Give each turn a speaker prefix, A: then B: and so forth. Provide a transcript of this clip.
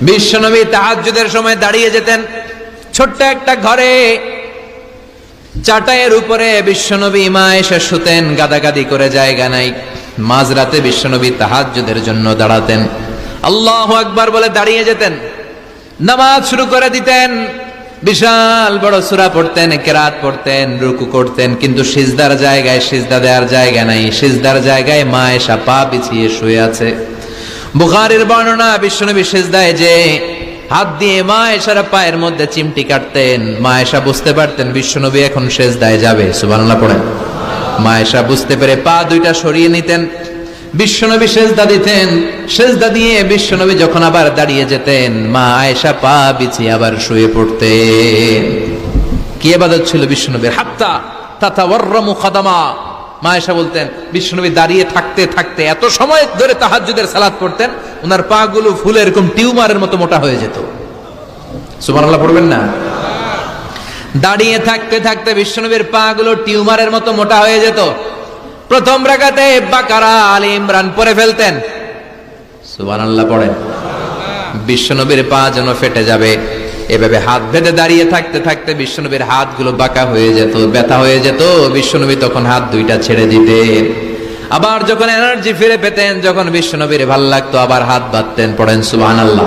A: বিশ্বনবী তাহাজ্জুদের সময় দাঁড়িয়ে যেতেন ছোট্ট একটা ঘরে, চাটাইয়ের উপরে বিশ্বনবী মা এসে শুতেন, গাদাগাদি করে জায়গা নাই। মাঝরাতে বিশ্বনবী তাহাজ্জুদের জন্য দাঁড়াতেন, আল্লাহু আকবার বলে দাঁড়িয়ে যেতেন, নামাজ শুরু করে দিতেন। বিশাল বড় সূরা পড়তেন, কেরাত পড়তেন, রুকু করতেন, কিন্তু সিজদার জায়গায় সিজদা দেওয়ার জায়গা নাই। সিজদার জায়গায় মা এসা পা বিছিয়ে শুয়ে আছে। বুখারীর বর্ণনা, বিশ্বনবী সিজদায় যে হাত দিয়ে মা এসার পায়ের মধ্যে চিমটি কাটতেন, মা এসা বুঝতে পারতেন বিশ্বনবী এখন সিজদায় যাবে। সুবহানাল্লাহ পড়েন। মা এসা বুঝতে পেরে পা দুইটা সরিয়ে নিতেন, বিশ্বনবী সিজদা দিতেন। সিজদা দিয়ে বিশ্বনবী যখন আবার দাঁড়িয়ে যেতেন, মা আয়েশা পা বিছিয়ে আবার শুয়ে পড়তেন। কি ইবাদত ছিল বিশ্বনবীর! হাত্তা তাতাওয়াররামু খাদামা। মা আয়েশা বলতেন বিশ্বনবী দাঁড়িয়ে থাকতে থাকতে এত সময় ধরে তাহাজ্জুদের সালাত পড়তেন, ওনার পা গুলো ফুলে এরকম টিউমারের মতো মোটা হয়ে যেত। সুবহানাল্লাহ পড়বেন না? দাঁড়িয়ে থাকতে থাকতে বিশ্বনবীর পা গুলো টিউমারের মতো মোটা হয়ে যেত। প্রথম রাকাতে বাকারা, আলে ইমরান পড়ে ফেলতেন। সুবহানাল্লাহ পড়েন। বিশ্বনবীর পা যেন ফেটে যাবে, এভাবে হাত বেঁধে দাঁড়িয়ে থাকতে থাকতে বিশ্বনবীর হাতগুলো বাঁকা হয়ে যেত, ব্যথা হয়ে যেত। বিশ্বনবী তখন হাত দুইটা ছেড়ে দিতেন। আবার যখন এনার্জি ফিরে পেতেন, যখন বিশ্বনবীর ভাল লাগতো, আবার হাত বাঁধতেন। পড়েন সুবহানাল্লাহ।